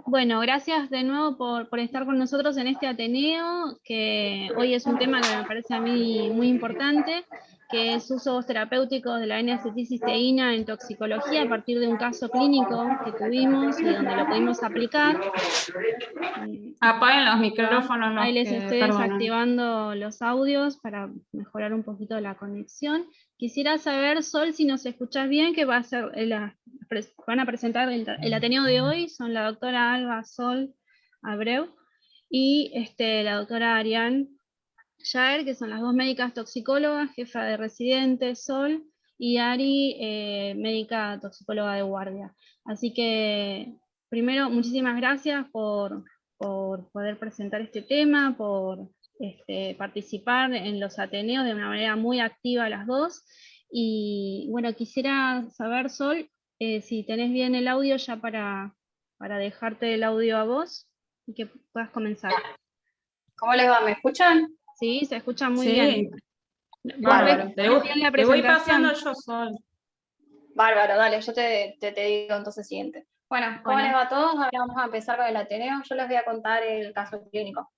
Bueno, gracias de nuevo por estar con nosotros en este Ateneo, que hoy es un tema que me parece a mí muy importante, que es usos terapéuticos de la N-acetilcisteína en toxicología a partir de un caso clínico que tuvimos y donde lo pudimos aplicar. Apaguen los micrófonos Ahí los les que, estoy perdón. desactivando los audios para mejorar un poquito la conexión. Quisiera saber, Sol, si nos escuchás bien, que va a ser van a presentar el Ateneo de hoy, son la doctora Alba Sol Abreu y la doctora Ariane Jaer, que son las dos médicas toxicólogas, jefa de residente, Sol, y Ari, médica toxicóloga de guardia. Así que, primero, muchísimas gracias por poder presentar este tema, por participar en los Ateneos de una manera muy activa las dos. Y bueno, quisiera saber, Sol, si tenés bien el audio ya para dejarte el audio a vos y que puedas comenzar. ¿Cómo les va? ¿Me escuchan? Sí, se escucha muy Sí. bien. Bárbaro. Te voy pasando yo, Sol. Bárbaro, dale, yo te digo entonces siguiente. Bueno, ¿cómo les va a todos? Ahora vamos a empezar con el Ateneo. Yo les voy a contar el caso clínico.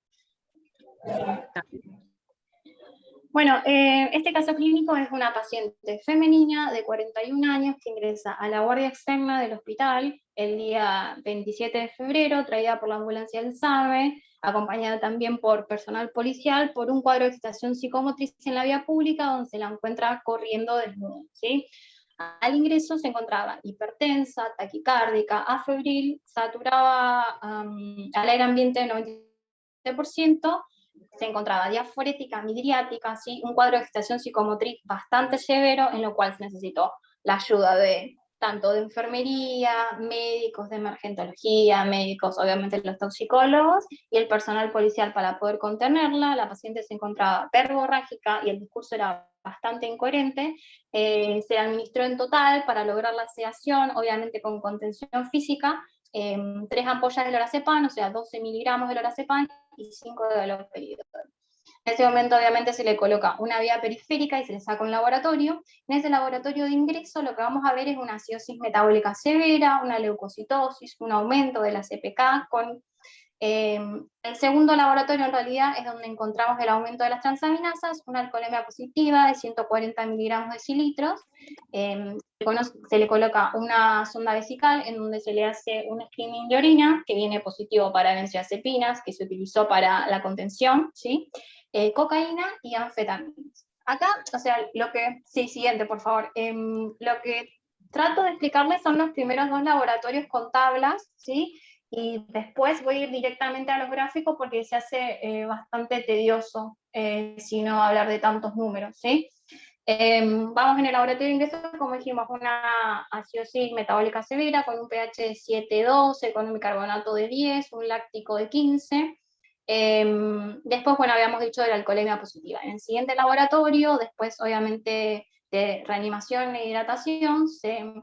Bueno, este caso clínico es una paciente femenina de 41 años que ingresa a la guardia externa del hospital el día 27 de febrero, traída por la ambulancia del SAME, acompañada también por personal policial, por un cuadro de excitación psicomotriz en la vía pública, donde se la encuentra corriendo desnuda, ¿sí? Al ingreso se encontraba hipertensa, taquicárdica, afebril, saturaba al aire ambiente del 90%, se encontraba diaforética, midriática, ¿sí? Un cuadro de excitación psicomotriz bastante severo, en lo cual se necesitó la ayuda de tanto de enfermería, médicos de emergentología, médicos, obviamente los toxicólogos, y el personal policial para poder contenerla. La paciente se encontraba verborrágica y el discurso era bastante incoherente. Se administró en total para lograr la sedación, obviamente con contención física, 3 ampollas de lorazepam, o sea, 12 miligramos de lorazepam y 5 de haloperidol. En ese momento obviamente se le coloca una vía periférica y se le saca un laboratorio. En ese laboratorio de ingreso lo que vamos a ver es una acidosis metabólica severa, una leucocitosis, un aumento de la CPK con... el segundo laboratorio en realidad es donde encontramos el aumento de las transaminasas, una alcoholemia positiva de 140 miligramos decilitros. Se le coloca una sonda vesical en donde se le hace un screening de orina que viene positivo para benzodiazepinas, que se utilizó para la contención, ¿sí? Cocaína y anfetaminas. Acá, o sea, sí, siguiente, por favor. Lo que trato de explicarles son los primeros 2 laboratorios con tablas, ¿sí? Y después voy a ir directamente a los gráficos porque se hace bastante tedioso si no hablar de tantos números, ¿sí? Vamos en el laboratorio de ingreso, como dijimos, una acidosis metabólica severa con un pH de 7,12, con un bicarbonato de 10, un láctico de 15. Después, bueno, habíamos dicho de la alcoholemia positiva. En el siguiente laboratorio, después obviamente de reanimación e hidratación, se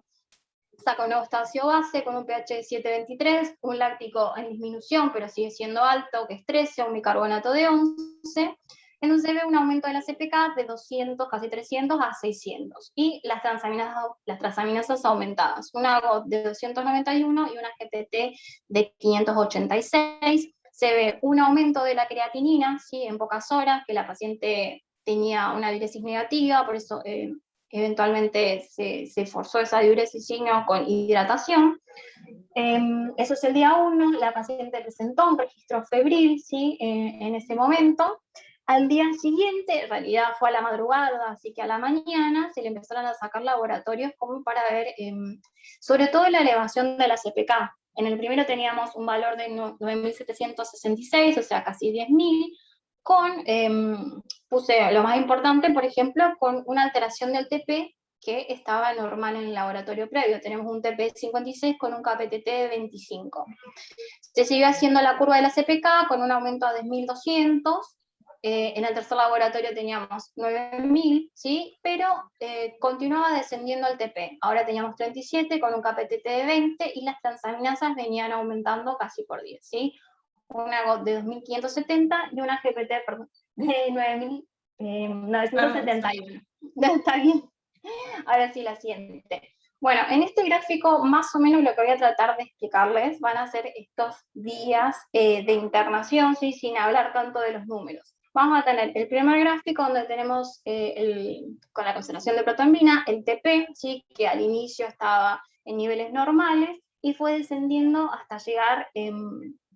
saca un nuevo estacio base con un pH de 7,23, un láctico en disminución, pero sigue siendo alto, que es 13, un bicarbonato de 11, entonces se ve un aumento de la CPK de 200, casi 300 a 600, y las transaminasas aumentadas, una GOT de 291 y una GPT de 586, se ve un aumento de la creatinina, ¿sí? En pocas horas, que la paciente tenía una diuresis negativa, por eso eventualmente se forzó esa diuresis signo con hidratación. Eso es el día 1, la paciente presentó un registro febril, ¿sí? En ese momento. Al día siguiente, en realidad fue a la madrugada, así que a la mañana se le empezaron a sacar laboratorios como para ver, sobre todo la elevación de la CPK. En el primero teníamos un valor de 9.766, o sea, casi 10.000, puse lo más importante, por ejemplo, con una alteración del TP que estaba normal en el laboratorio previo. Tenemos un TP 56 con un KPTT de 25. Se siguió haciendo la curva de la CPK con un aumento a 10.200. En el tercer laboratorio teníamos 9.000, ¿sí? Pero continuaba descendiendo el TP. Ahora teníamos 37 con un KPTT de 20 y las transaminasas venían aumentando casi por 10, ¿sí? Una GOT de 2.570 y una GPT, perdón, de 9.971. Está bien. Ahora sí, la siguiente. Bueno, en este gráfico más o menos lo que voy a tratar de explicarles van a ser estos días de internación, ¿sí? Sin hablar tanto de los números. Vamos a tener el primer gráfico donde tenemos con la concentración de protombina, el TP, ¿sí? Que al inicio estaba en niveles normales y fue descendiendo hasta llegar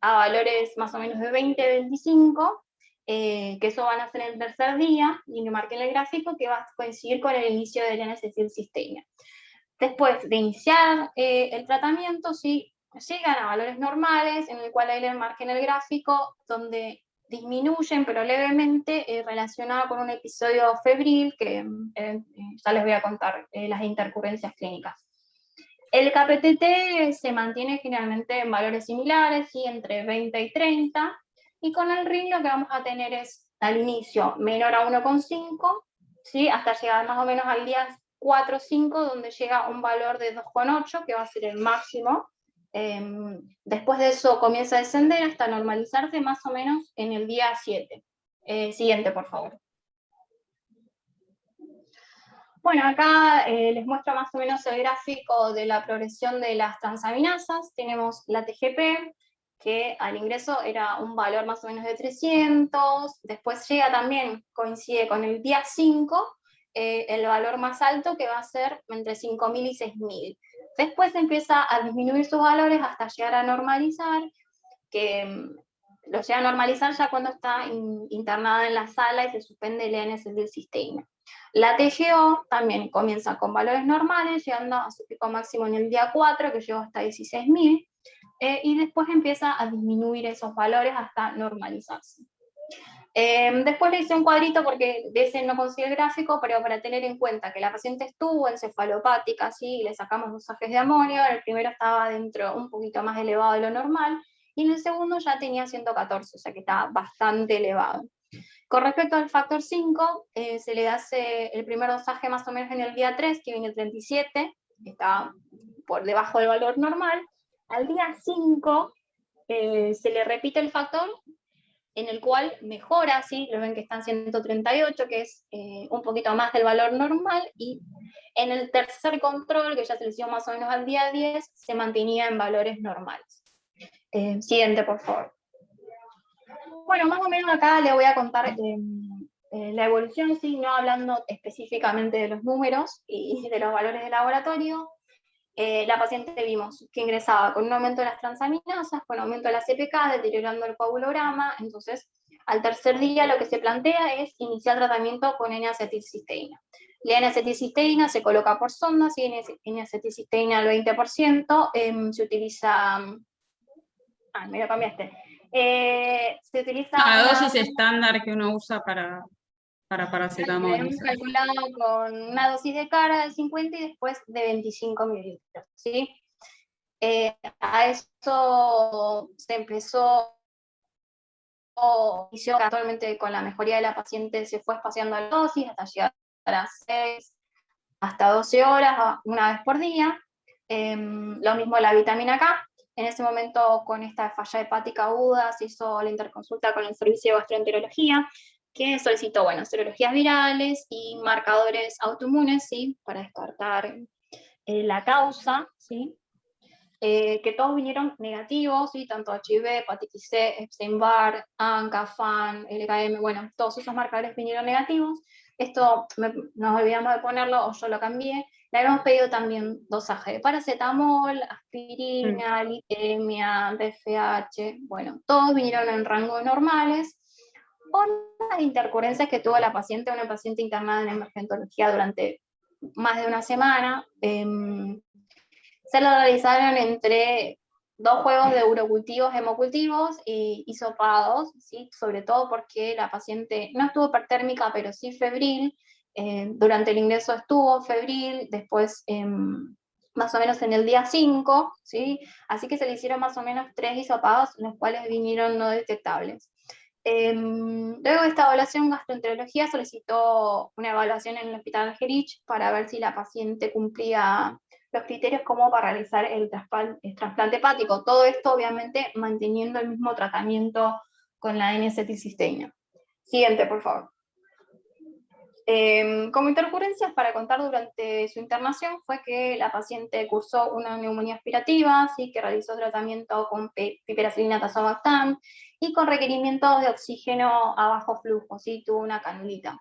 a valores más o menos de 20, 25, que eso van a ser el tercer día, y lo marqué en el gráfico, que va a coincidir con el inicio de la N-acetilcisteína. Después de iniciar el tratamiento, sí, llegan a valores normales, en el cual ahí les marqué en el gráfico, donde disminuyen, pero levemente, relacionado con un episodio febril, que ya les voy a contar las intercurrencias clínicas. El KPTT se mantiene generalmente en valores similares, ¿sí? Entre 20 y 30, y con el RIN lo que vamos a tener es, al inicio, menor a 1,5, ¿sí? Hasta llegar más o menos al día 4 o 5, donde llega un valor de 2,8, que va a ser el máximo. Después de eso comienza a descender hasta normalizarse más o menos en el día 7. Siguiente, por favor. Bueno, acá les muestro más o menos el gráfico de la progresión de las transaminasas. Tenemos la TGP, que al ingreso era un valor más o menos de 300, después llega también, coincide con el día 5, el valor más alto, que va a ser entre 5.000 y 6.000. Después empieza a disminuir sus valores hasta llegar a normalizar, que lo llega a normalizar ya cuando está internada en la sala y se suspende el N-acetilcisteína. La TGO también comienza con valores normales, llegando a su pico máximo en el día 4, que llegó hasta 16.000, y después empieza a disminuir esos valores hasta normalizarse. Después le hice un cuadrito porque de ese no consigue el gráfico, pero para tener en cuenta que la paciente estuvo encefalopática, ¿sí? Y le sacamos dosajes de amonio, el primero estaba dentro un poquito más elevado de lo normal, y en el segundo ya tenía 114, o sea que estaba bastante elevado. Con respecto al factor 5, se le hace el primer dosaje más o menos en el día 3, que viene 37, que está por debajo del valor normal. Al día 5 se le repite el factor, en el cual mejora, ¿sí? Lo ven que está en 138, que es un poquito más del valor normal, y en el tercer control, que ya se le hizo más o menos al día 10, se mantenía en valores normales. Siguiente, por favor. Bueno, más o menos acá le voy a contar la evolución, ¿sí? No hablando específicamente de los números y de los valores de laboratorio. La paciente vimos que ingresaba con un aumento de las transaminasas, con aumento de la CPK, deteriorando el coagulograma. Entonces, al tercer día lo que se plantea es iniciar tratamiento con N-acetilcisteína. La N-acetilcisteína se coloca por sonda, ¿sí? N-acetilcisteína al 20%, se utiliza... me lo cambiaste. Se utiliza la dosis estándar que uno usa para paracetamol. Hemos calculado con una dosis de cara de 50 y después de 25 mililitros, ¿sí? A eso se empezó, actualmente con la mejoría de la paciente se fue espaciando la dosis hasta llegar a las 6 hasta 12 horas, una vez por día. Lo mismo la vitamina K. En ese momento, con esta falla hepática aguda, se hizo la interconsulta con el servicio de gastroenterología, que solicitó, bueno, serologías virales y marcadores autoinmunes, ¿sí? Para descartar la causa, ¿sí? Que todos vinieron negativos, ¿sí? Tanto HIV, hepatitis C, Epstein-Barr, ANCA, FAN, LKM, bueno, todos esos marcadores vinieron negativos. Esto nos olvidamos de ponerlo, o yo lo cambié. Le habíamos pedido también dosaje de paracetamol, aspirina, litemia, DFH, bueno, todos vinieron en rangos normales. Por las intercurrencias que tuvo la paciente, una paciente internada en emergentología durante más de una semana, se lo realizaron entre 2 juegos de urocultivos, hemocultivos y hisopados, ¿sí? Sobre todo porque la paciente no estuvo hipertérmica, pero sí febril. Durante el ingreso estuvo febril, después más o menos en el día 5, ¿sí? Así que se le hicieron más o menos 3 hisopados, los cuales vinieron no detectables. Luego de esta evaluación, gastroenterología solicitó una evaluación en el hospital Gerich para ver si la paciente cumplía los criterios como para realizar el trasplante hepático. Todo esto, obviamente, manteniendo el mismo tratamiento con la N-acetilcisteína. Siguiente, por favor. Como intercurrencias para contar durante su internación fue que la paciente cursó una neumonía aspirativa, ¿sí? Que realizó tratamiento con piperacilina tazobactam y con requerimiento de oxígeno a bajo flujo, ¿sí? Tuvo una canulita.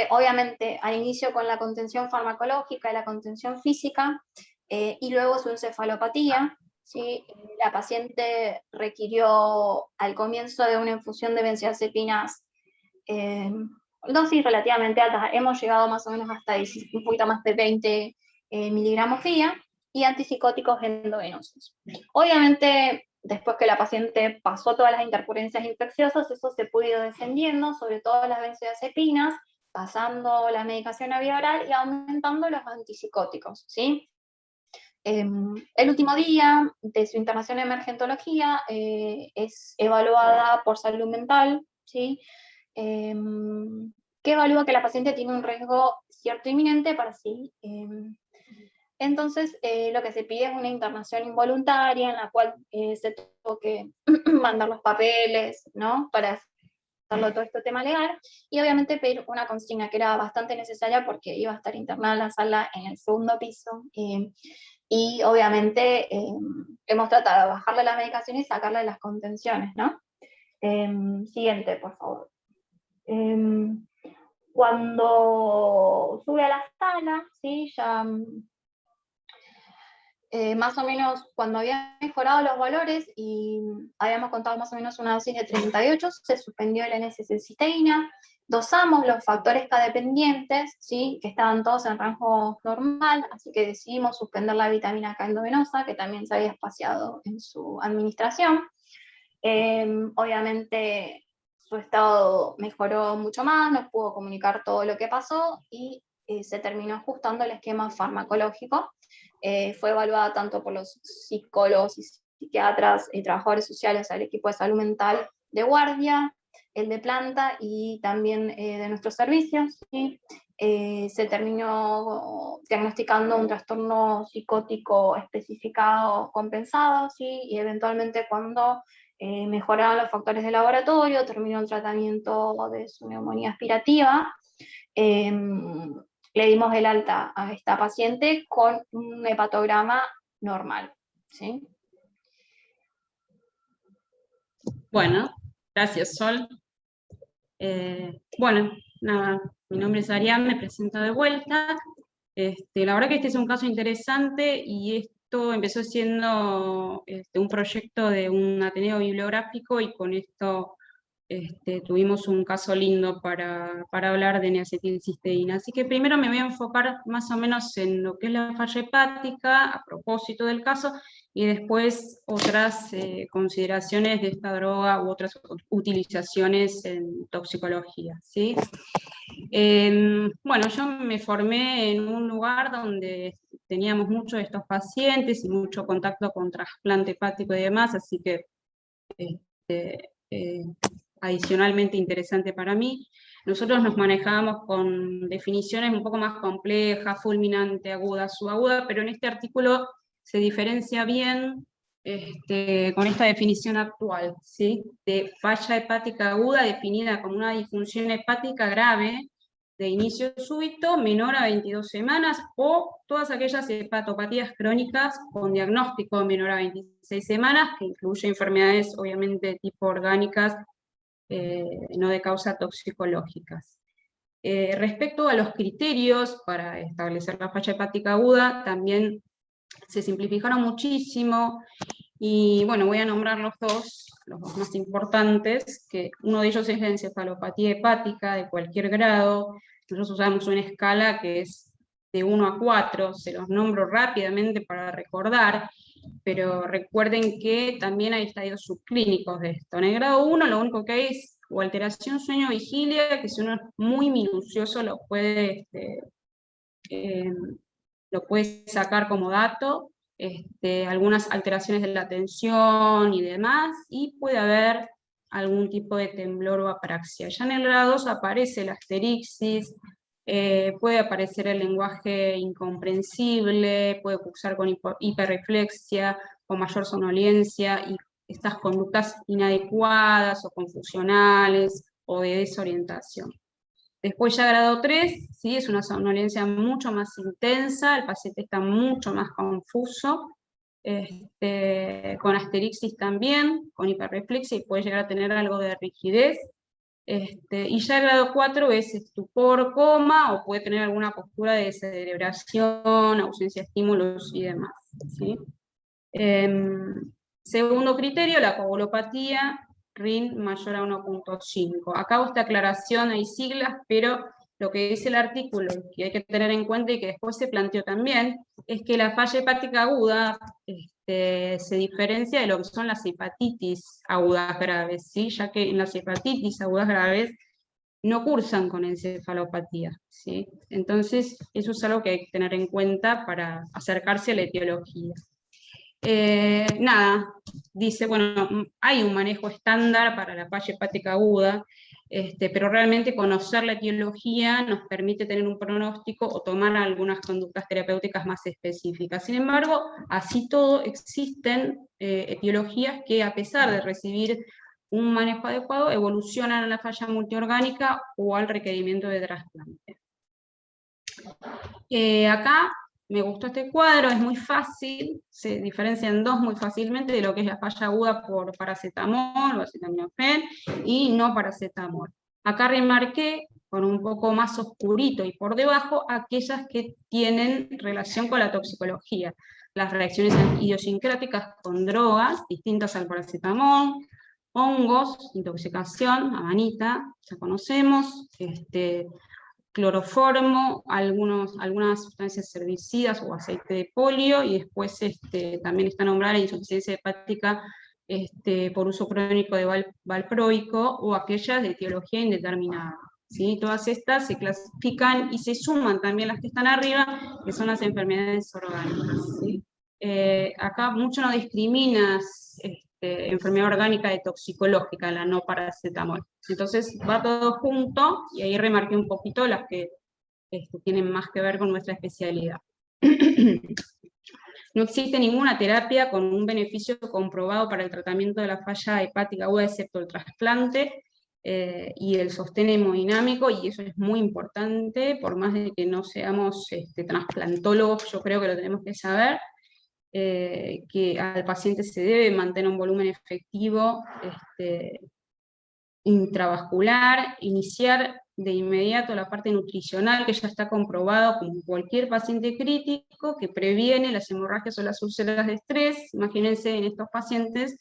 Obviamente, al inicio con la contención farmacológica y la contención física, y luego su encefalopatía, ¿sí? La paciente requirió al comienzo de una infusión de benzodiazepinas dosis relativamente altas, hemos llegado más o menos hasta un poquito más de 20 miligramos día, y antipsicóticos endovenosos. Obviamente, después que la paciente pasó todas las intercurrencias infecciosas, eso se pudo ir descendiendo, sobre todo las benzodiazepinas, pasando la medicación a vía oral y aumentando los antipsicóticos, ¿sí? El último día de su internación en emergentología es evaluada por salud mental, ¿sí? Que evalúa que la paciente tiene un riesgo cierto inminente para sí. Entonces, lo que se pide es una internación involuntaria en la cual se tuvo que mandar los papeles, ¿no? Para hacerlo todo este tema legal, y obviamente pedir una consigna que era bastante necesaria porque iba a estar internada en la sala en el segundo piso, y obviamente hemos tratado de bajarle la medicación y sacarle las contenciones, ¿no? Siguiente, por favor. Cuando sube a la sala, ¿sí? Ya más o menos cuando había mejorado los valores y habíamos contado más o menos una dosis de 38, se suspendió la N-acetilcisteína, dosamos los factores K dependientes, ¿sí? Que estaban todos en rango normal, así que decidimos suspender la vitamina K endovenosa, que también se había espaciado en su administración. Obviamente su estado mejoró mucho más, nos pudo comunicar todo lo que pasó y se terminó ajustando el esquema farmacológico. Fue evaluada tanto por los psicólogos y psiquiatras y trabajadores sociales, el equipo de salud mental de guardia, el de planta y también de nuestros servicios, ¿sí? Se terminó diagnosticando un trastorno psicótico especificado compensado, ¿sí? Y eventualmente cuando mejoraron los factores de laboratorio, terminó el tratamiento de su neumonía aspirativa, le dimos el alta a esta paciente con un hepatograma normal, ¿sí? Bueno, gracias, Sol. Bueno, nada, mi nombre es Arián, me presento de vuelta. La verdad que este es un caso interesante y esto empezó siendo un proyecto de un ateneo bibliográfico y con esto tuvimos un caso lindo para hablar de N-acetilcisteína. Así que primero me voy a enfocar más o menos en lo que es la falla hepática, a propósito del caso, y después otras consideraciones de esta droga u otras utilizaciones en toxicología, ¿sí? Bueno, yo me formé en un lugar donde teníamos muchos de estos pacientes y mucho contacto con trasplante hepático y demás, así que adicionalmente interesante para mí. Nosotros nos manejábamos con definiciones un poco más complejas, fulminante, aguda, subaguda, pero en este artículo se diferencia bien con esta definición actual, ¿sí? De falla hepática aguda definida como una disfunción hepática grave de inicio súbito menor a 22 semanas o todas aquellas hepatopatías crónicas con diagnóstico menor a 26 semanas, que incluye enfermedades obviamente de tipo orgánicas, no de causa toxicológicas. Respecto a los criterios para establecer la falla hepática aguda, también se simplificaron muchísimo, y bueno, voy a nombrar los dos más importantes, que uno de ellos es la encefalopatía hepática de cualquier grado. Nosotros usamos una escala que es de 1 a 4, se los nombro rápidamente para recordar, pero recuerden que también hay estadios subclínicos de esto. En el grado 1 lo único que hay es o alteración sueño-vigilia, que si uno es muy minucioso lo puede sacar como dato, algunas alteraciones de la atención y demás, y puede haber algún tipo de temblor o apraxia. Ya en el grado 2 aparece la asterixis, puede aparecer el lenguaje incomprensible, puede cursar con hiperreflexia, con mayor somnolencia, y estas conductas inadecuadas o confusionales, o de desorientación. Después ya grado 3, ¿sí? Es una somnolencia mucho más intensa, el paciente está mucho más confuso, con asterixis también, con hiperreflexia, y puede llegar a tener algo de rigidez. Y ya el grado 4 es estupor, coma, o puede tener alguna postura de descerebración, ausencia de estímulos y demás, ¿sí? Segundo criterio, la coagulopatía, RIN mayor a 1.5. Acá hago esta aclaración, hay siglas, pero lo que dice el artículo, que hay que tener en cuenta y que después se planteó también, es que la falla hepática aguda se diferencia de lo que son las hepatitis agudas graves, ¿sí? Ya que en las hepatitis agudas graves no cursan con encefalopatía, ¿sí? Entonces, eso es algo que hay que tener en cuenta para acercarse a la etiología. Nada, dice, bueno, hay un manejo estándar para la falla hepática aguda, pero realmente conocer la etiología nos permite tener un pronóstico o tomar algunas conductas terapéuticas más específicas. Sin embargo, así todo, existen etiologías que, a pesar de recibir un manejo adecuado, evolucionan a la falla multiorgánica o al requerimiento de trasplante. Acá me gustó este cuadro, es muy fácil, se diferencian dos muy fácilmente de lo que es la falla aguda por paracetamol o acetaminofén y no paracetamol. Acá remarqué con un poco más oscurito y por debajo aquellas que tienen relación con la toxicología, las reacciones idiosincráticas con drogas distintas al paracetamol, hongos, intoxicación, amanita, ya conocemos, cloroformo, algunas sustancias herbicidas o aceite de polio, y después también está nombrada la insuficiencia hepática por uso crónico de valproico, o aquellas de etiología indeterminada. ¿Sí? Todas estas se clasifican y se suman también las que están arriba, que son las enfermedades orgánicas. ¿Sí? Acá mucho no discrimina enfermedad orgánica de toxicológica, la no paracetamol. Entonces va todo junto, y ahí remarqué un poquito las que tienen más que ver con nuestra especialidad. No existe ninguna terapia con un beneficio comprobado para el tratamiento de la falla hepática aguda, excepto el trasplante y el sostén hemodinámico, y eso es muy importante, por más de que no seamos trasplantólogos, yo creo que lo tenemos que saber, que al paciente se debe mantener un volumen efectivo intravascular, iniciar de inmediato la parte nutricional, que ya está comprobado como cualquier paciente crítico, que previene las hemorragias o las úlceras de estrés. Imagínense en estos pacientes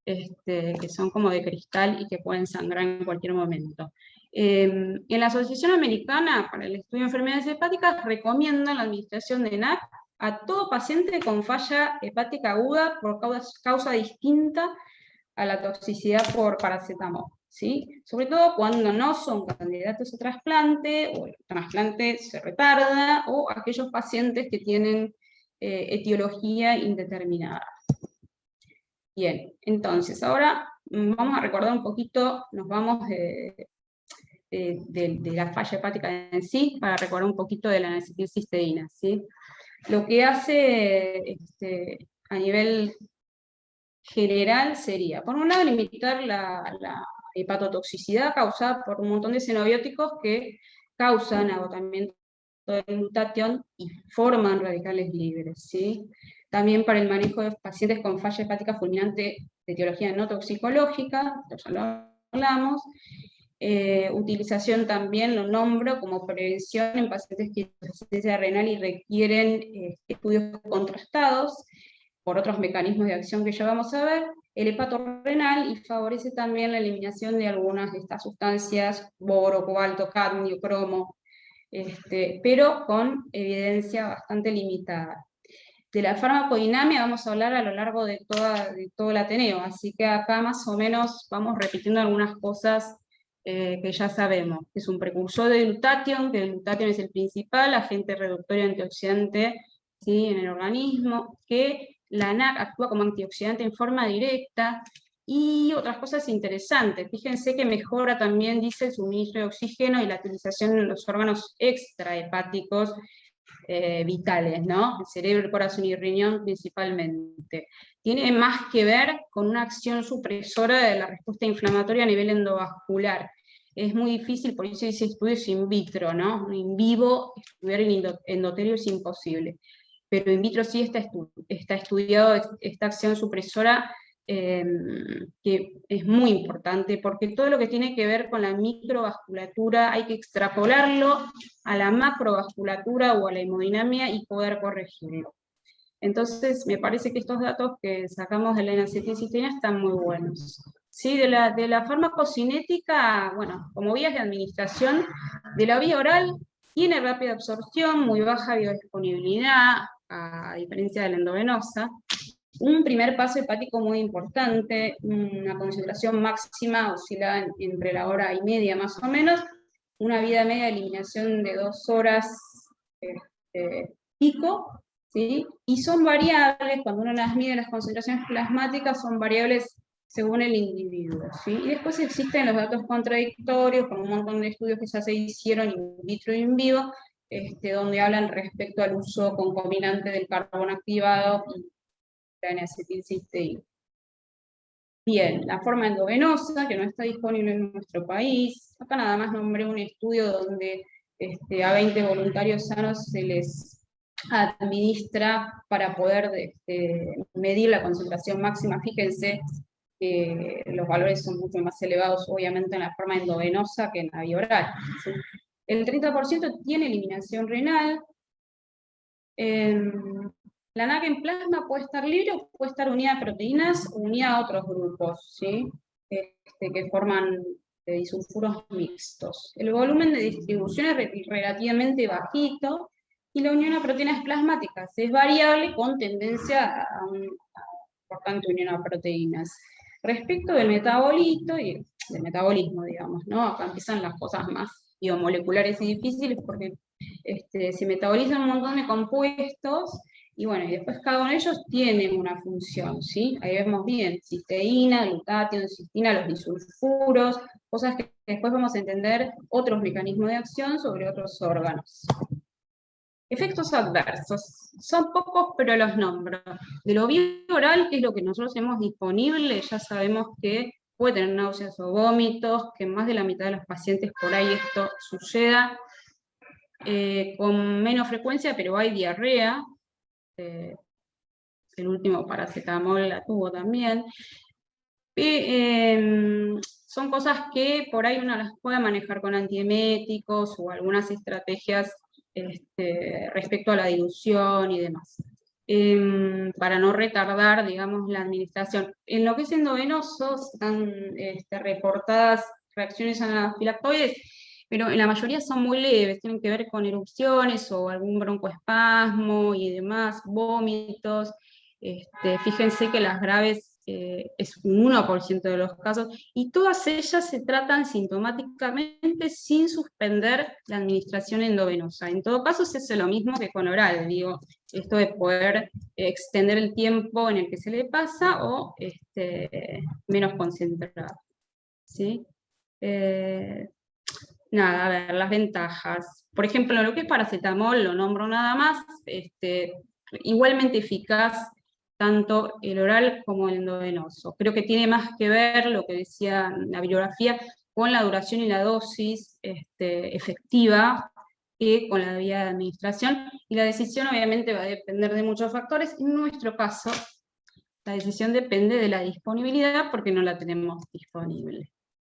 que son como de cristal y que pueden sangrar en cualquier momento. En la Asociación Americana para el Estudio de Enfermedades Hepáticas recomiendan la administración de NAC a todo paciente con falla hepática aguda por causa distinta a la toxicidad por paracetamol, ¿sí? Sobre todo cuando no son candidatos a trasplante, o el trasplante se retarda, o aquellos pacientes que tienen etiología indeterminada. Bien, entonces ahora vamos a recordar un poquito, nos vamos de la falla hepática en sí, para recordar un poquito de la N-acetilcisteína, ¿sí? Lo que hace a nivel general sería, por un lado, limitar la hepatotoxicidad causada por un montón de xenobióticos que causan agotamiento del glutatión y forman radicales libres, ¿sí? También para el manejo de pacientes con falla hepática fulminante de etiología no toxicológica, esto ya lo hablamos. Utilización también, lo nombro como prevención en pacientes que tienen insuficiencia renal y requieren estudios contrastados por otros mecanismos de acción que ya vamos a ver, el hepato renal, y favorece también la eliminación de algunas de estas sustancias, boro, cobalto, cadmio, cromo, pero con evidencia bastante limitada. De la farmacodinamia vamos a hablar a lo largo de todo el Ateneo, así que acá más o menos vamos repitiendo algunas cosas que ya sabemos. Es un precursor de glutatión, que el glutatión es el principal agente reductor y antioxidante, ¿sí? En el organismo, que la NAC actúa como antioxidante en forma directa, y otras cosas interesantes. Fíjense que mejora también, dice, el suministro de oxígeno y la utilización en los órganos extrahepáticos vitales, ¿no? El cerebro, el corazón y el riñón principalmente. Tiene más que ver con una acción supresora de la respuesta inflamatoria a nivel endovascular. es muy difícil, por eso dice estudios in vitro, ¿no? In vivo, estudiar el endotelio es imposible. Pero in vitro sí está estudiado esta acción supresora, que es muy importante, porque todo lo que tiene que ver con la microvasculatura hay que extrapolarlo a la macrovasculatura o a la hemodinamia y poder corregirlo. Entonces, me parece que estos datos que sacamos de la N-acetilcisteína están muy buenos. Sí, de la farmacocinética, bueno, como vías de administración, de la vía oral tiene rápida absorción, muy baja biodisponibilidad, a diferencia de la endovenosa. Un primer paso hepático muy importante, una concentración máxima oscilada entre la hora y media más o menos, una vida media de eliminación de 2 horas pico, ¿sí? Y son variables, cuando uno las mide las concentraciones plasmáticas, son variables según el individuo, ¿sí? Y después existen los datos contradictorios, con un montón de estudios que ya se hicieron in vitro y in vivo, donde hablan respecto al uso concomitante del carbón activado y la N-acetilcisteína. Bien, la forma endovenosa, que no está disponible en nuestro país. Acá nada más nombré un estudio donde a 20 voluntarios sanos se les administra para poder medir la concentración máxima. Fíjense que los valores son mucho más elevados, obviamente, en la forma endovenosa que en la vía oral, ¿sí? El 30% tiene eliminación renal. La NAC en plasma puede estar libre o puede estar unida a proteínas o unida a otros grupos, ¿sí? Que forman disulfuros mixtos. El volumen de distribución es relativamente bajito, y la unión a proteínas plasmáticas es variable con tendencia a una importante unión a proteínas. Respecto del metabolito y del metabolismo, digamos, ¿no? Acá empiezan las cosas más biomoleculares y difíciles, porque se metabolizan un montón de compuestos, y bueno, y después cada uno de ellos tiene una función, ¿sí? Ahí vemos bien, cisteína, glutatión, cistina, los disulfuros, cosas que después vamos a entender otros mecanismos de acción sobre otros órganos. Efectos adversos. Son pocos, pero los nombro. De lo bioral, que es lo que nosotros tenemos disponible, ya sabemos que puede tener náuseas o vómitos, que en más de la mitad de los pacientes por ahí esto suceda. Con menos frecuencia, pero hay diarrea. El último paracetamol la tuvo también. Son cosas que por ahí uno las puede manejar con antieméticos o algunas estrategias respecto a la dilución y demás, para no retardar, digamos, la administración. En lo que es endovenoso están reportadas reacciones anafilactoides, pero en la mayoría son muy leves, tienen que ver con erupciones o algún broncoespasmo y demás, vómitos. Fíjense que las graves es un 1% de los casos, y todas ellas se tratan sintomáticamente sin suspender la administración endovenosa. En todo caso se hace lo mismo que con oral, digo, esto de poder extender el tiempo en el que se le pasa o menos concentrado, ¿sí? Nada, a ver, las ventajas. Por ejemplo, lo que es paracetamol, lo nombro nada más, igualmente eficaz tanto el oral como el endovenoso. Creo que tiene más que ver, lo que decía la bibliografía, con la duración y la dosis efectiva que con la vía de administración, y la decisión obviamente va a depender de muchos factores. En nuestro caso, la decisión depende de la disponibilidad, porque no la tenemos disponible.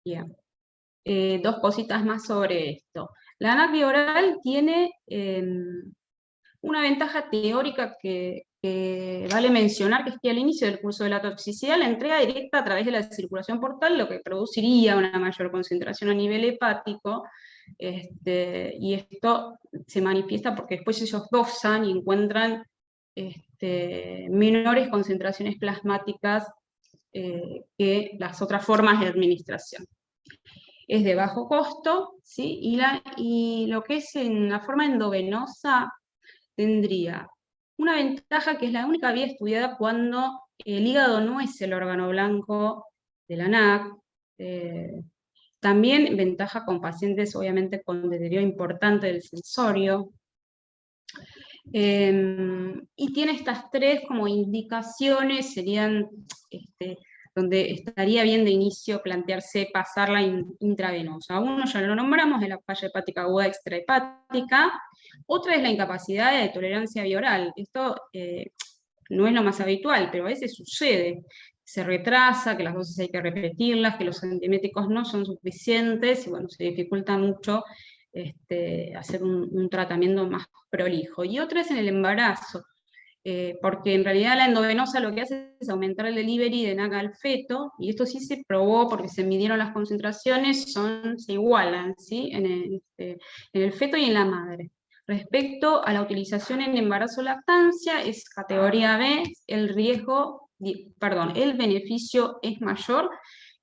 Bien. Dos cositas más sobre esto. La ANAC oral tiene una ventaja teórica que vale mencionar, que es que al inicio del curso de la toxicidad, la entrega directa a través de la circulación portal, lo que produciría una mayor concentración a nivel hepático, y esto se manifiesta porque después ellos dosan y encuentran menores concentraciones plasmáticas que las otras formas de administración. Es de bajo costo, ¿sí? Y lo que es en la forma endovenosa tendría una ventaja, que es la única vía estudiada cuando el hígado no es el órgano blanco de la NAC. También ventaja con pacientes, obviamente, con deterioro importante del sensorio. Y tiene estas tres como indicaciones, serían donde estaría bien de inicio plantearse pasarla intravenosa. Uno ya lo nombramos, es la falla hepática aguda extrahepática. Otra es la incapacidad de tolerancia bioral. Esto no es lo más habitual, pero a veces sucede. Se retrasa, que las dosis hay que repetirlas, que los antieméticos no son suficientes, y bueno, se dificulta mucho hacer un tratamiento más prolijo. Y otra es en el embarazo, porque en realidad la endovenosa lo que hace es aumentar el delivery de NAC al feto, y esto sí se probó porque se midieron las concentraciones, se igualan, ¿sí? En el feto y en la madre. Respecto a la utilización en embarazo-lactancia, es categoría B, el beneficio es mayor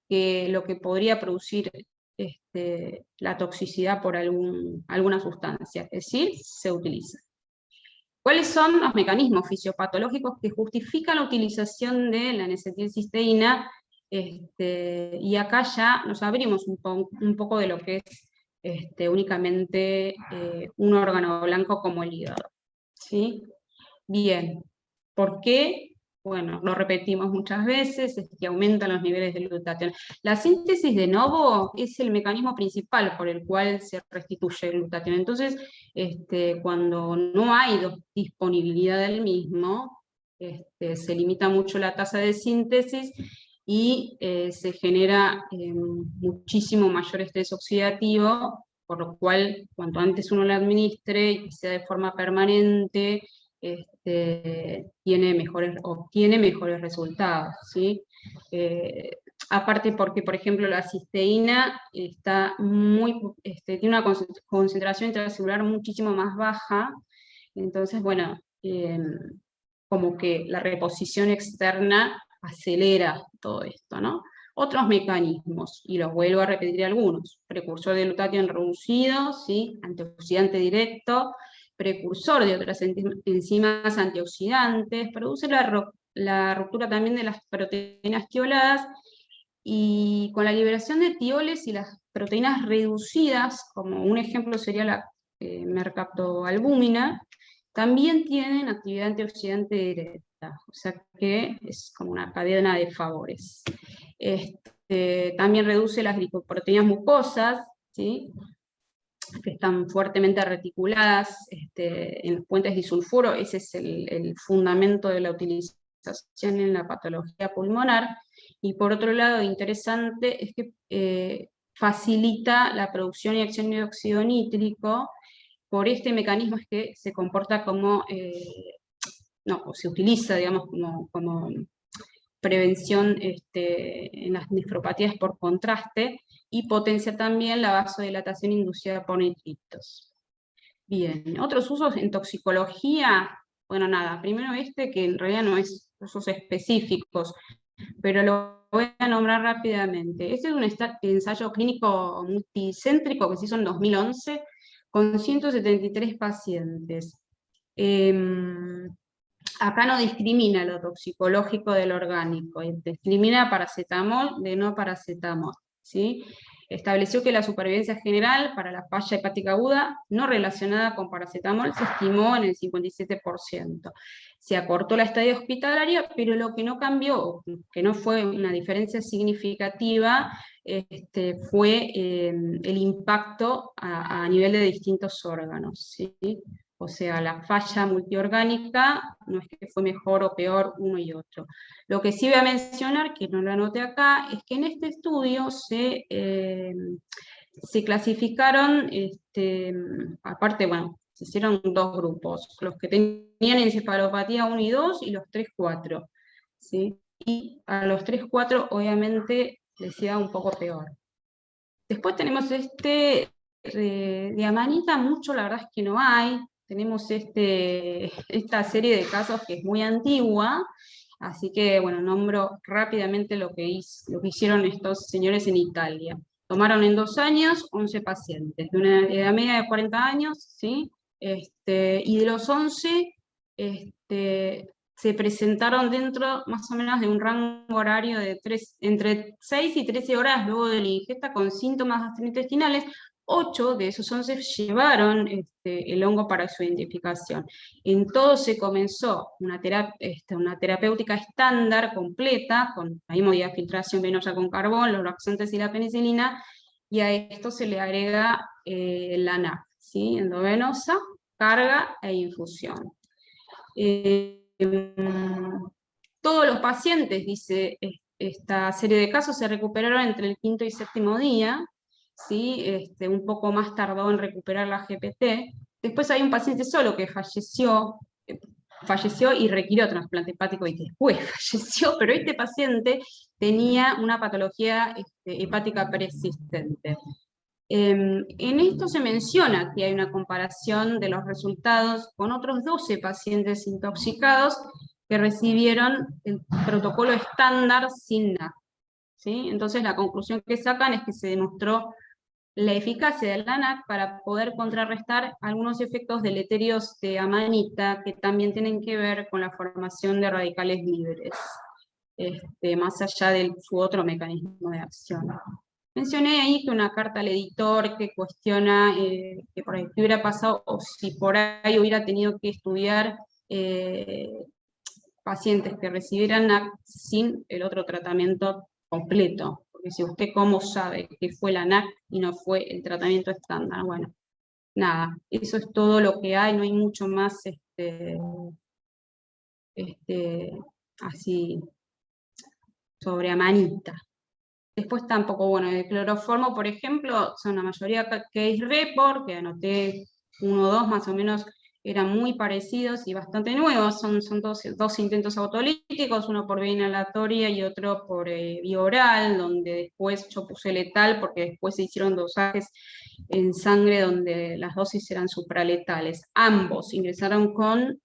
que lo que podría producir la toxicidad por alguna sustancia, es decir, se utiliza. ¿Cuáles son los mecanismos fisiopatológicos que justifican la utilización de la N-acetilcisteína? Y acá ya nos abrimos un poco de lo que es únicamente un órgano blanco como el hígado. ¿Sí? Bien, ¿por qué? Bueno, lo repetimos muchas veces, es que aumentan los niveles de glutatión. La síntesis de novo es el mecanismo principal por el cual se restituye el glutatión. Entonces, cuando no hay disponibilidad del mismo, se limita mucho la tasa de síntesis y se genera muchísimo mayor estrés oxidativo, por lo cual, cuanto antes uno lo administre y sea de forma permanente, obtiene mejores resultados, ¿sí? Aparte porque, por ejemplo, la cisteína está tiene una concentración intracelular muchísimo más baja, entonces, bueno, como que la reposición externa acelera todo esto, ¿no? Otros mecanismos, y los vuelvo a repetir algunos: precursor de glutatión reducido, ¿sí? Antioxidante directo, precursor de otras enzimas antioxidantes, produce la ruptura también de las proteínas tioladas, y con la liberación de tioles y las proteínas reducidas, como un ejemplo sería la mercaptoalbúmina, también tienen actividad antioxidante directa, o sea que es como una cadena de favores. También reduce las glicoproteínas mucosas, ¿sí? Que están fuertemente reticuladas en los puentes disulfuro. Ese es el fundamento de la utilización en la patología pulmonar. Y por otro lado, interesante, es que facilita la producción y acción de óxido nítrico. Por este mecanismo es que se comporta como, o se utiliza, digamos, como prevención en las nefropatías por contraste, y potencia también la vasodilatación inducida por nitritos. Bien, otros usos en toxicología, bueno, nada, primero que en realidad no es usos específicos, pero lo voy a nombrar rápidamente. Este es un ensayo clínico multicéntrico que se hizo en 2011 con 173 pacientes. Acá no discrimina lo toxicológico del orgánico, discrimina paracetamol de no paracetamol, ¿sí? Estableció que la supervivencia general para la falla hepática aguda no relacionada con paracetamol se estimó en el 57%. Se acortó la estadía hospitalaria, pero lo que no cambió, que no fue una diferencia significativa, fue el impacto a nivel de distintos órganos, ¿sí? O sea, la falla multiorgánica no es que fue mejor o peor uno y otro. Lo que sí voy a mencionar, que no lo anoté acá, es que en este estudio se clasificaron, aparte, bueno, se hicieron dos grupos: los que tenían encefalopatía 1 y 2 y los 3-4, ¿sí? Y a los 3-4 obviamente les iba un poco peor. Después tenemos de amanita, mucho la verdad es que no hay. Tenemos esta serie de casos que es muy antigua, así que bueno, nombro rápidamente lo que hicieron estos señores en Italia. Tomaron en 2 años 11 pacientes, de una edad media de 40 años, ¿sí? Y de los 11, se presentaron dentro más o menos de un rango horario de entre 6 y 13 horas luego de la ingesta, con síntomas gastrointestinales, 8 de esos 11 llevaron el hongo para su identificación. En todos se comenzó una terapéutica estándar completa, con la hemodiafiltración venosa con carbón, los laxantes y la penicilina, y a esto se le agrega la NAC, ¿sí? Endovenosa, carga e infusión. Todos los pacientes, dice esta serie de casos, se recuperaron entre el 5º y 7º día, ¿sí? Un poco más tardó en recuperar la GPT. Después hay un paciente solo que falleció y requirió trasplante hepático y después falleció, pero este paciente tenía una patología hepática persistente. En esto se menciona que hay una comparación de los resultados con otros 12 pacientes intoxicados que recibieron el protocolo estándar sin NAC, ¿sí? Entonces la conclusión que sacan es que se demostró la eficacia de la NAC para poder contrarrestar algunos efectos deleterios de amanita que también tienen que ver con la formación de radicales libres, más allá de su otro mecanismo de acción. Mencioné ahí que una carta al editor que cuestiona que por ahí qué hubiera pasado o si por ahí hubiera tenido que estudiar pacientes que recibieran NAC sin el otro tratamiento completo. Porque si usted cómo sabe que fue la NAC y no fue el tratamiento estándar, bueno, nada, eso es todo lo que hay, no hay mucho más así sobre amanita. Después tampoco, bueno, el cloroformo, por ejemplo, son la mayoría case report, que anoté 1 o 2 más o menos, eran muy parecidos y bastante nuevos, son dos intentos autolíticos, uno por vía inhalatoria y otro por vía oral, donde después yo puse letal porque después se hicieron dosajes en sangre donde las dosis eran supraletales. Ambos ingresaron con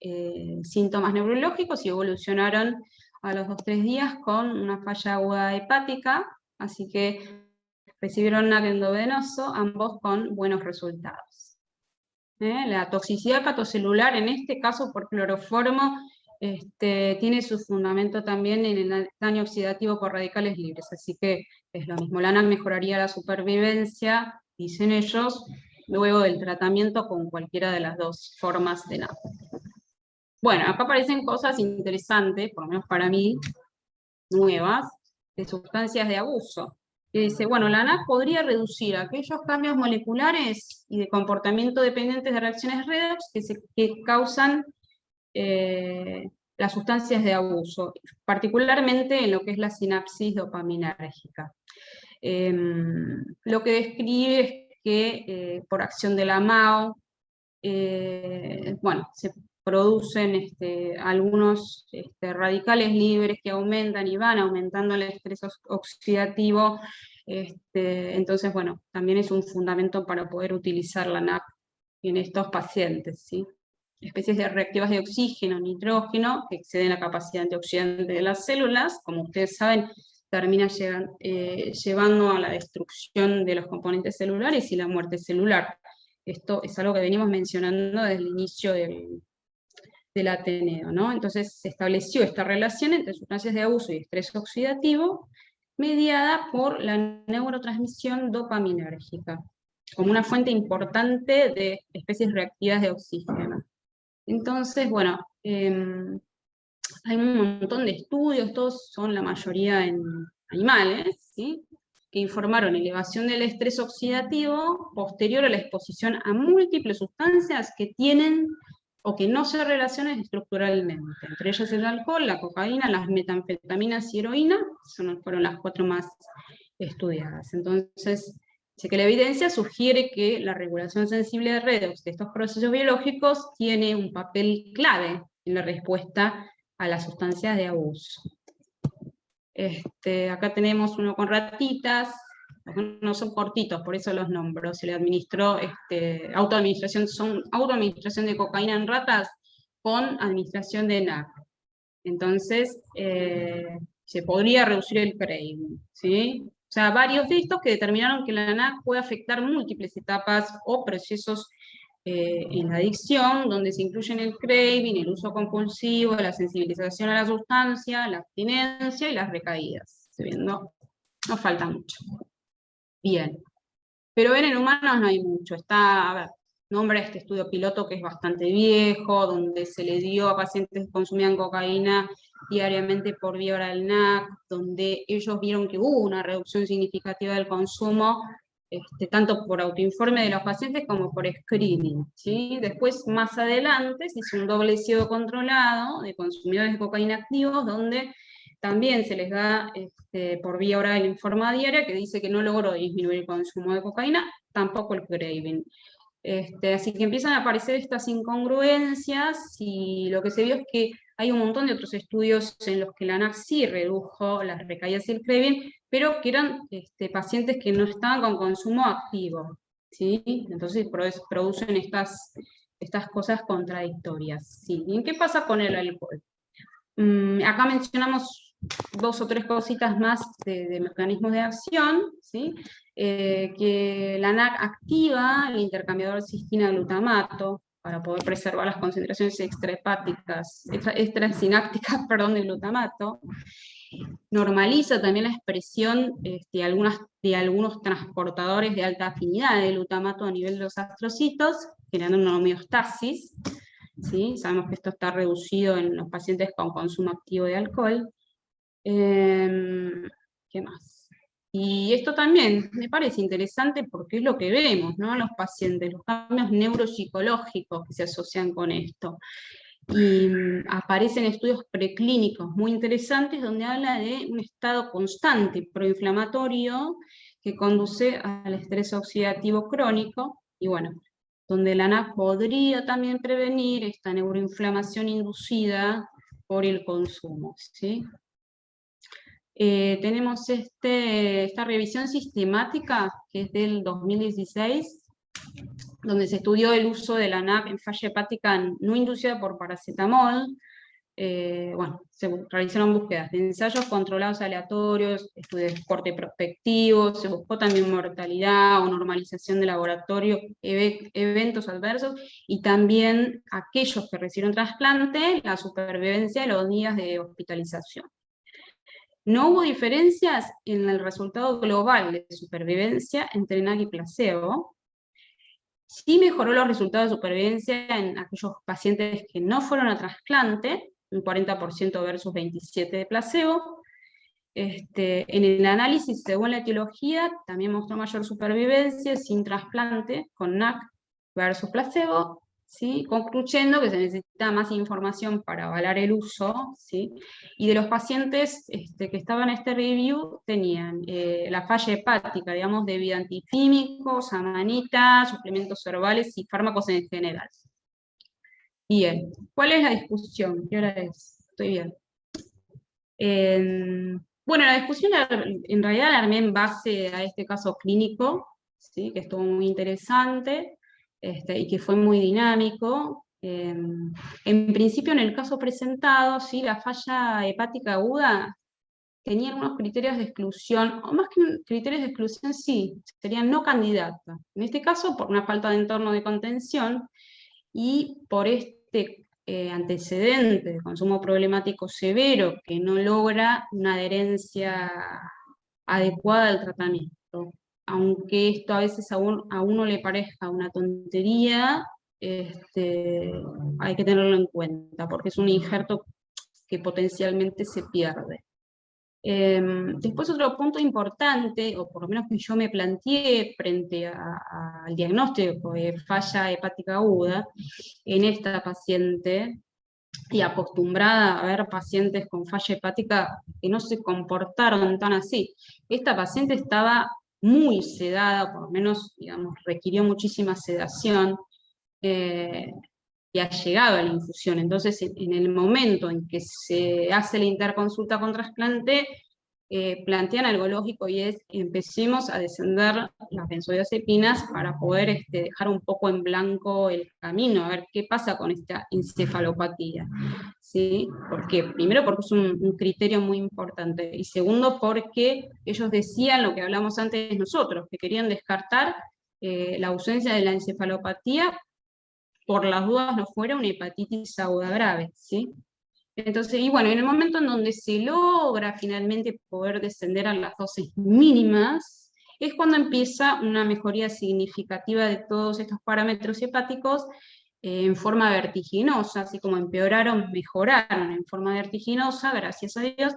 síntomas neurológicos y evolucionaron a los 2-3 días con una falla aguda hepática, así que recibieron NAC endovenoso, ambos con buenos resultados. La toxicidad hepatocelular, en este caso por cloroformo, tiene su fundamento también en el daño oxidativo por radicales libres, así que es lo mismo, la NAC mejoraría la supervivencia, dicen ellos, luego del tratamiento con cualquiera de las dos formas de NAC. Bueno, acá aparecen cosas interesantes, por lo menos para mí, nuevas, de sustancias de abuso. Que dice, bueno, la NAC podría reducir aquellos cambios moleculares y de comportamiento dependientes de reacciones redox que causan las sustancias de abuso, particularmente en lo que es la sinapsis dopaminérgica. Lo que describe es que por acción de la MAO, bueno, se producen algunos radicales libres que aumentan y van aumentando el estrés oxidativo, entonces, bueno, también es un fundamento para poder utilizar la NAC en estos pacientes, ¿sí? Especies de reactivas de oxígeno, nitrógeno, que exceden la capacidad antioxidante de las células, como ustedes saben, termina llevando a la destrucción de los componentes celulares y la muerte celular. Esto es algo que venimos mencionando desde el inicio del Ateneo, ¿no? Entonces se estableció esta relación entre sustancias de abuso y estrés oxidativo, mediada por la neurotransmisión dopaminérgica, como una fuente importante de especies reactivas de oxígeno. Entonces, bueno, hay un montón de estudios, todos son la mayoría en animales, ¿sí? Que informaron elevación del estrés oxidativo posterior a la exposición a múltiples sustancias que tienen o que no se relacionan estructuralmente, entre ellas el alcohol, la cocaína, las metanfetaminas y heroína, fueron las 4 más estudiadas. Entonces, dice que la evidencia sugiere que la regulación sensible de redox de estos procesos biológicos tiene un papel clave en la respuesta a las sustancias de abuso. Acá tenemos uno con ratitas, no son cortitos, por eso los nombro. Se le administró autoadministración de cocaína en ratas con administración de NAC. Entonces, se podría reducir el craving, ¿sí? O sea, varios de estos que determinaron que la NAC puede afectar múltiples etapas o procesos en la adicción, donde se incluyen el craving, el uso compulsivo, la sensibilización a la sustancia, la abstinencia y las recaídas. ¿Sí? No falta mucho. Bien. Pero en humanos no hay mucho. Está, a ver, nombra este estudio piloto que es bastante viejo, donde se le dio a pacientes que consumían cocaína diariamente por vía oral NAC, donde ellos vieron que hubo una reducción significativa del consumo, tanto por autoinforme de los pacientes como por screening, ¿sí? Después, más adelante, se hizo un doble ciego controlado de consumidores de cocaína activos, donde también se les da por vía oral en forma diaria, que dice que no logró disminuir el consumo de cocaína, tampoco el craving. Así que empiezan a aparecer estas incongruencias, y lo que se vio es que hay un montón de otros estudios en los que la NAC sí redujo las recaídas y el craving, pero que eran pacientes que no estaban con consumo activo, ¿sí? Entonces producen estas cosas contradictorias, ¿sí? ¿Y qué pasa con el alcohol? Acá mencionamos 2 o 3 cositas más de mecanismos de acción, ¿sí? Que la NAC activa el intercambiador cistina-glutamato para poder preservar las concentraciones extrasinápticas de glutamato. Normaliza también la expresión de algunos transportadores de alta afinidad de glutamato a nivel de los astrocitos, generando una homeostasis, ¿sí? Sabemos que esto está reducido en los pacientes con consumo activo de alcohol. ¿Qué más? Y esto también me parece interesante porque es lo que vemos, ¿no? En los pacientes, los cambios neuropsicológicos que se asocian con esto. Y aparecen estudios preclínicos muy interesantes donde habla de un estado constante proinflamatorio que conduce al estrés oxidativo crónico, y bueno, donde la NAC podría también prevenir esta neuroinflamación inducida por el consumo, ¿sí? Tenemos esta revisión sistemática, que es del 2016, donde se estudió el uso de la NAC en falla hepática no inducida por paracetamol. Bueno, se realizaron búsquedas de ensayos controlados aleatorios, estudios de corte prospectivo, se buscó también mortalidad o normalización de laboratorio, eventos adversos, y también aquellos que recibieron trasplante, la supervivencia de los días de hospitalización. No hubo diferencias en el resultado global de supervivencia entre NAC y placebo. Sí mejoró los resultados de supervivencia en aquellos pacientes que no fueron a trasplante, un 40% versus 27% de placebo. En el análisis, según la etiología, también mostró mayor supervivencia sin trasplante con NAC versus placebo, ¿sí? Concluyendo que se necesita más información para avalar el uso, ¿sí? Y de los pacientes que estaban en este review, tenían la falla hepática, digamos, debido a antiquímicos, amanita, suplementos herbales y fármacos en general. Bien, ¿cuál es la discusión? ¿Qué hora es? Estoy bien. Bueno, la discusión en realidad la armé en base a este caso clínico, ¿sí? Que estuvo muy interesante y que fue muy dinámico. En principio, en el caso presentado, ¿sí? La falla hepática aguda tenía algunos criterios de exclusión, o más que criterios de exclusión, sí, serían no candidata. En este caso, por una falta de entorno de contención y por antecedente de consumo problemático severo que no logra una adherencia adecuada al tratamiento. Aunque esto a veces a uno le parezca una tontería, hay que tenerlo en cuenta, porque es un injerto que potencialmente se pierde. Después otro punto importante, o por lo menos que yo me planteé frente al diagnóstico de falla hepática aguda en esta paciente, y acostumbrada a ver pacientes con falla hepática que no se comportaron tan así. Esta paciente estaba muy sedada, por lo menos, digamos, requirió muchísima sedación, y ha llegado a la infusión. Entonces, en el momento en que se hace la interconsulta con trasplante, plantean algo lógico, y es que empecemos a descender las benzodiazepinas para poder dejar un poco en blanco el camino, a ver qué pasa con esta encefalopatía, ¿sí? Primero porque es un criterio muy importante, y segundo porque ellos decían lo que hablamos antes nosotros, que querían descartar la ausencia de la encefalopatía por las dudas no fuera una hepatitis aguda grave, ¿sí? Entonces, y bueno, en el momento en donde se logra finalmente poder descender a las dosis mínimas, es cuando empieza una mejoría significativa de todos estos parámetros hepáticos en forma vertiginosa, así como empeoraron, mejoraron en forma vertiginosa, gracias a Dios,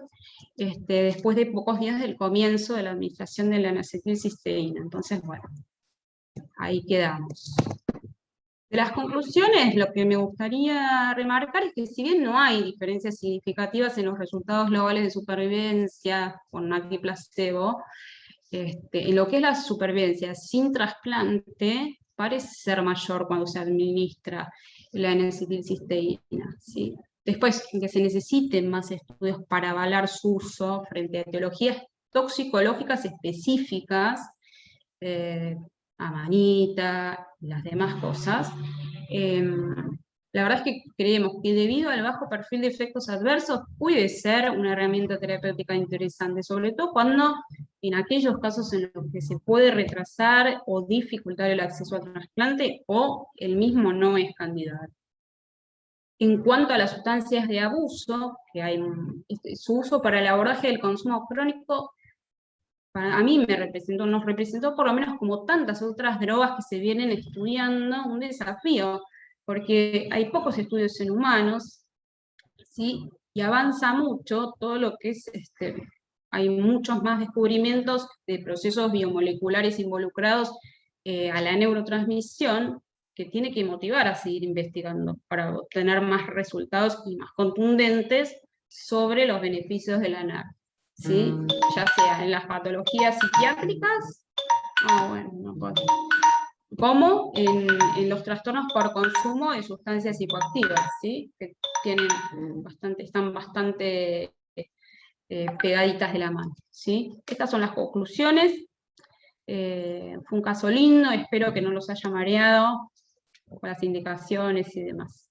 después de pocos días del comienzo de la administración de la N-acetilcisteína. Entonces, bueno, ahí quedamos. De las conclusiones, lo que me gustaría remarcar es que si bien no hay diferencias significativas en los resultados globales de supervivencia con NAC y placebo, en lo que es la supervivencia sin trasplante, parece ser mayor cuando se administra la N-acetilcisteína, ¿sí? Después, que se necesiten más estudios para avalar su uso frente a etiologías toxicológicas específicas, amanita, las demás cosas. La verdad es que creemos que debido al bajo perfil de efectos adversos puede ser una herramienta terapéutica interesante, sobre todo cuando en aquellos casos en los que se puede retrasar o dificultar el acceso al trasplante o el mismo no es candidato. En cuanto a las sustancias de abuso, que hay su uso para el abordaje del consumo crónico, a mí nos representó por lo menos como tantas otras drogas que se vienen estudiando, un desafío, porque hay pocos estudios en humanos, ¿sí? Y avanza mucho todo lo que es, hay muchos más descubrimientos de procesos biomoleculares involucrados a la neurotransmisión, que tiene que motivar a seguir investigando para obtener más resultados y más contundentes sobre los beneficios de la NAC, ¿sí? Ya sea en las patologías psiquiátricas, como en los trastornos por consumo de sustancias psicoactivas, ¿sí? Que están bastante pegaditas de la mano, ¿sí? Estas son las conclusiones. Fue un caso lindo, espero que no los haya mareado con las indicaciones y demás.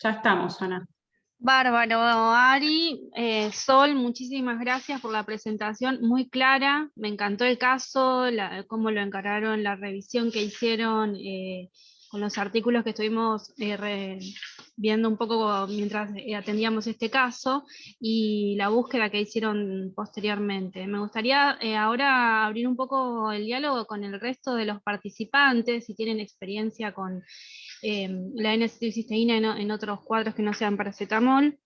Ya estamos, Ana. Bárbaro, Ari. Sol, muchísimas gracias por la presentación, muy clara. Me encantó el caso, cómo lo encararon, la revisión que hicieron con los artículos que estuvimos viendo un poco mientras atendíamos este caso, y la búsqueda que hicieron posteriormente. Me gustaría ahora abrir un poco el diálogo con el resto de los participantes, si tienen experiencia con la N-acetilcisteína en otros cuadros que no sean paracetamol.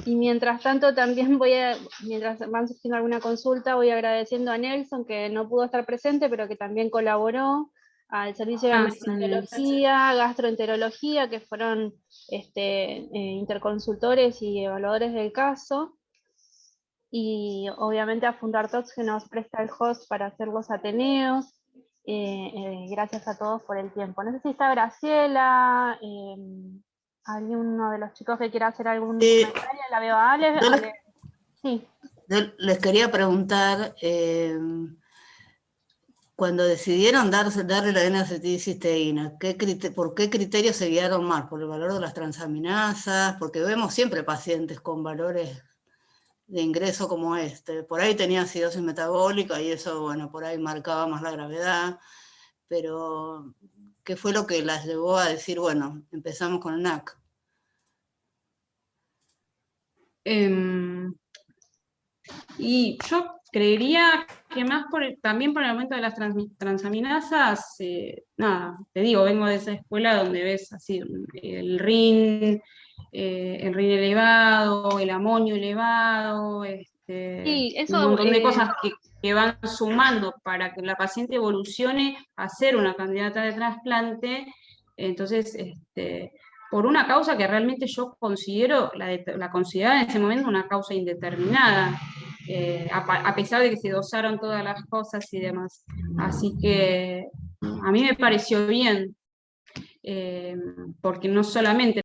Y mientras tanto también mientras van surgiendo alguna consulta, voy agradeciendo a Nelson, que no pudo estar presente, pero que también colaboró, al servicio de endocrinología, gastroenterología, que fueron interconsultores y evaluadores del caso, y obviamente a Fundartox, que nos presta el host para hacer los ateneos. Gracias a todos por el tiempo. No sé si está Graciela, alguno de los chicos que quiera hacer algún comentario. La veo a Ale. Sí. Les quería preguntar, cuando decidieron darle la N-acetilcisteína, ¿por qué criterios se guiaron más? ¿Por el valor de las transaminasas? Porque vemos siempre pacientes con valores de ingreso como por ahí tenía acidosis metabólica y eso, bueno, por ahí marcaba más la gravedad, pero ¿qué fue lo que las llevó a decir, bueno, empezamos con el NAC? Y yo creería que más también por el aumento de las transaminasas, nada, te digo, vengo de esa escuela donde ves así el RIN elevado, el amonio elevado, sí, eso, un montón de cosas que van sumando para que la paciente evolucione a ser una candidata de trasplante. Entonces, por una causa que realmente yo considero, la consideraba en ese momento una causa indeterminada, a pesar de que se dosaron todas las cosas y demás. Así que a mí me pareció bien, porque no solamente